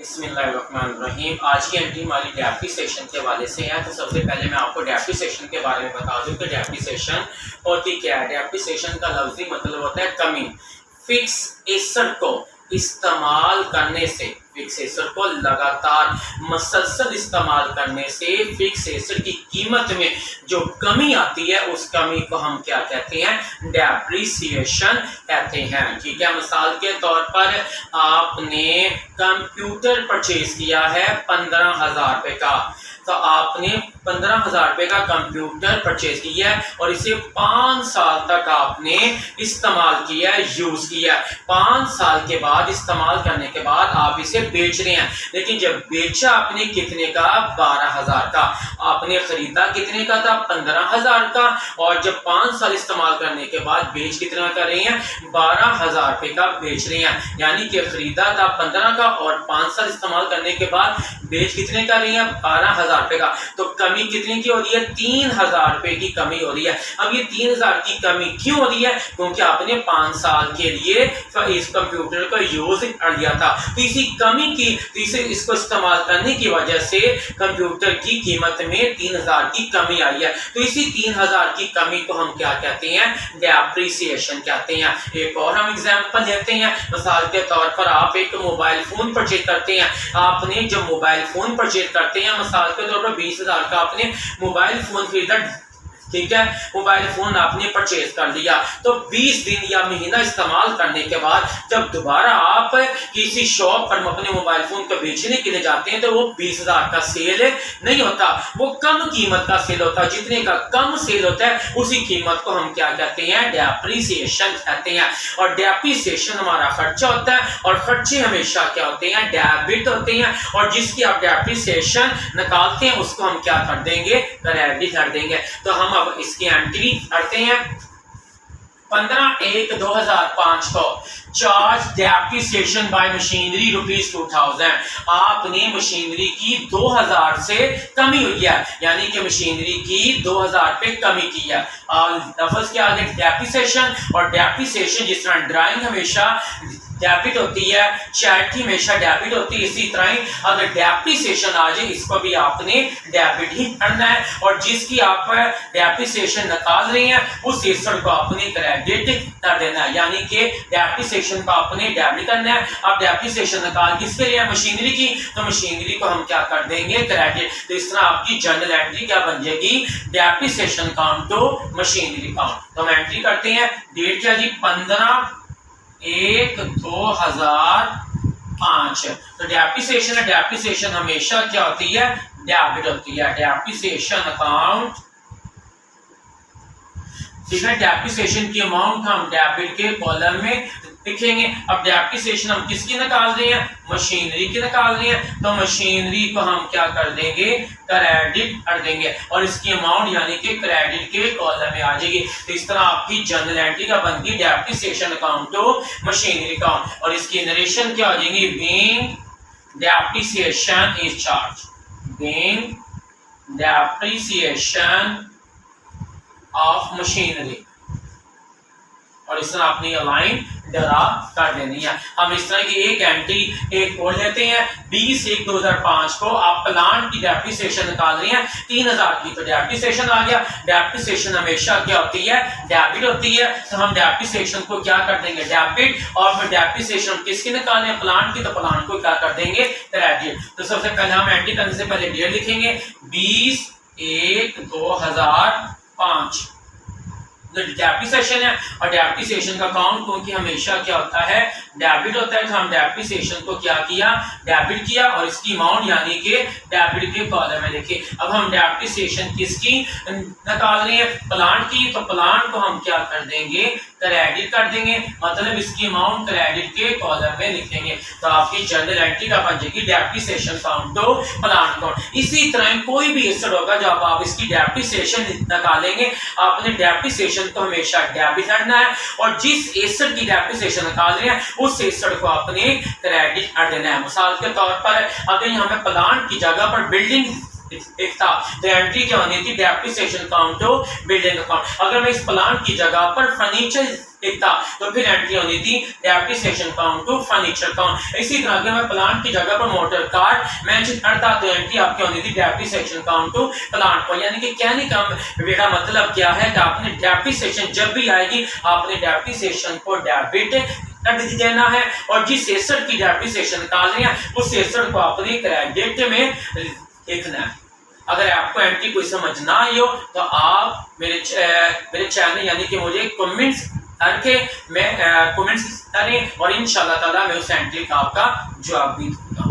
बिस्मिल्लाहिर्रहमानिर्रहीम। आज की एंट्री हमारी डेप्रिसिएशन के हवाले से है। तो सबसे पहले मैं आपको डेप्रिसिएशन के बारे में बता दूं कि डेप्रिसिएशन होती क्या है। डेप्रिसिएशन का लफ्ज़ी मतलब होता है कमी। फिक्स एसेट को इस्तेमाल करने से, फिक्स एसेट को लगातार मसलसल इस्तेमाल करने से फिक्स एसेट की कीमत में जो कमी आती है उस कमी को हम क्या कहते हैं, डेप्रिसिएशन कहते हैं। ठीक है, मिसाल के तौर पर आपने कंप्यूटर परचेज किया है 15,000 रुपये का, तो आपने 15,000 रुपये का कंप्यूटर परचेज किया है और इसे 5 साल तक आपने इस्तेमाल किया है, यूज किया है। 5 साल के बाद इस्तेमाल करने के बाद आप इसे बेच रहे हैं, लेकिन जब बेचा आपने कितने का, 12,000 का। आपने खरीदा कितने का था, 15,000 का, और जब 5 साल इस्तेमाल करने के बाद बेच कितना कर रहे हैं, 12,000 रुपये का बेच रहे हैं। यानी कि खरीदा था 15 का और 5 साल इस्तेमाल करने के बाद बेच कितने कर रही है, 12,000 रुपये का। तो कमी कितने की हो रही है, 3,000 रुपये की कमी हो रही है। अब ये 3,000 की कमी क्यों हो रही है, क्योंकि आपने 5 साल के लिए इस कंप्यूटर का यूज कर लिया था। तो इसी कमी की, इसको इस्तेमाल करने की वजह से कंप्यूटर की कीमत में 3,000 की कमी आई है। तो इसी 3,000 की कमी को हम क्या कहते हैं, डेप्रिसिएशन कहते हैं। एक और हम एग्जांपल लेते हैं। मिसाल के तौर पर आप एक मोबाइल फोन परचेज करते हैं। आपने जब मोबाइल फोन परचेज करते हैं, मिसाल के तौर पर 20,000 का आपने मोबाइल फोन खरीदा, ठीक है, मोबाइल फोन आपने परचेज कर लिया। तो 20 दिन या महीना इस्तेमाल करने के बाद जब दोबारा आप किसी शॉप पर अपने मोबाइल फोन को बेचने के लिए जाते हैं तो वो 20,000 का सेल नहीं होता, वो कम कीमत का सेल होता है। जितने का कम सेल होता है उसी कीमत को हम क्या कहते हैं, डेप्रिसिएशन कहते हैं। और डेप्रिसिएशन हमारा खर्चा होता है, और खर्चे हमेशा क्या होते हैं, डेबिट होते हैं। और जिसकी आप डेप्रिसिएशन निकालते हैं उसको हम क्या कर देंगे, क्रेडिट कर देंगे। तो हम अब इसकी एंट्री करते हैं। 15/1/2005 को चार्ज डेप्रिसिएशन बाय मशीनरी ₹2000। आपने मशीनरी की 2000 से कमी हुई है, यानी कि मशीनरी की 2000 पे कमी की है। लफ्ज के आगे डेप्रिसिएशन, और डेप्रिसिएशन जिस तरह ड्राइंग हमेशा डेबिट होती है, चैरिटी हमेशा डेबिट होती है, इसी तरह अगर डेप्रिसिएशन आ जाए इसको भी आपने डेबिट ही करना है। और जिसकी आप डेप्रिसिएशन निकाल रहे हैं उस एसेट को आपने क्रेडिट कर देना है, यानी कि डेप्रिसिएशन को आपने डेबिट करना है। अब डेप्रिसिएशन निकाल किसके लिए, मशीनरी की, तो मशीनरी को हम क्या कर देंगे, क्रेडिट। तो इस तरह आपकी जनरल एंट्री क्या बन जाएगी, depreciation account to machinery account. तो हम एंट्री करते हैं। डेट क्या जी, 15/1/2005। तो डेप्रिसिएशन है, डेप्रिसिएशन हमेशा क्या होती है, डेबिट होती है। डेप्रिसिएशन अकाउंट, ठीक है, डेप्रिसिएशन की अमाउंट हम डेबिट के कॉलम में लिखेंगे। अब डेप्रिसिएशन हम किसकी निकाल रहे हैं, मशीनरी की निकाल रहे हैं, तो मशीनरी को हम क्या कर देंगे, क्रेडिट कर देंगे, और इसकी अमाउंट यानी कि क्रेडिट के कॉलम में आ जाएगी। तो इस तरह आपकी जनरल एंट्री का बनती depreciation account to machinery account, और इसकी नरेशन क्या हो जाएगी, being depreciation is charge, being depreciation of machinery. और इस तरह अपनी लाइन ड्रा कर देनी है। हम इस तरह की एक एंट्री एक और लेते हैं। 20/1/2005 को आप प्लांट की डेप्रिसिएशन निकाल रहे हैं 3,000 की, तो डेप्रिसिएशन आ गया। डेप्रिसिएशन हमेशा क्या होती है, डेबिट होती है। तो हम डेप्रिसिएशन को क्या कर देंगे, डेबिट, और फिर डेप्रिसिएशन किसकी निकालें, प्लांट की, तो प्लांट को क्या कर देंगे, क्रेडिट। तो सबसे पहले हम एंट्री करने से पहले डेट लिखेंगे, 20/1/2005 डेप्रिसिएशन है। और डेप्रिसिएशन का अकाउंट क्योंकि हमेशा क्या होता है, डेबिट होता है, तो हम डेप्रिसिएशन को क्या किया, डेबिट किया, और इसकी अमाउंट यानी कि डेबिट के कॉलम में लिखे। अब हम डेप्रिसिएशन किसकी निकाल रहे हैं, प्लांट की, तो प्लांट को हम क्या कर देंगे, क्रेडिट कर देंगे, मतलब इसकी अमाउंट क्रेडिट के कॉलम में लिखेंगे। तो आपकी जनरल एंट्री का बन जाएगी depreciation account to plant account. इसी तरह कोई भी एसेट होगा जब आप इसकी डेप्रिसिएशन निकालेंगे, आपने डेप्रिसिएशन को हमेशा डेबिट करना है, और जिस एसेट की डेप्रिसिएशन निकाल रहे हैं उस एसेट को आपने क्रेडिट कर देना है। मिसाल के तौर पर अगर हमें प्लांट की जगह पर बिल्डिंग एक था, तो एंट्री क्या होनी थी, depreciation account to building account. अगर मैं इस प्लांट की जगह पर फर्नीचर एक था, तो फिर एंट्री होनी थी depreciation count to furniture count. इसी तरह अगर मैं प्लांट की जगह पर मोटर कार मेंशन करता तो एंट्री आपकी होनी थी डेप्रिसिएशन काउंट टू प्लांट को। यानी कि कहने का मेरा मतलब क्या है कि आपने डेप्रिसिएशन जब भी आएगी आपने डेप्रिसिएशन को डेबिट कर देना है, और जिस एसेट की डेप्रिसिएशन निकाल रहे हैं उस एसेट को आपने क्रेडिट में लिखना है। अगर आपको एंट्री कोई समझ ना आई हो तो आप मेरे चैनल यानी कि मुझे कमेंट्स करके मैं कमेंट्स करें और इंशाल्लाह ताला मैं उस एंट्री का आपका जवाब भी दूंगा।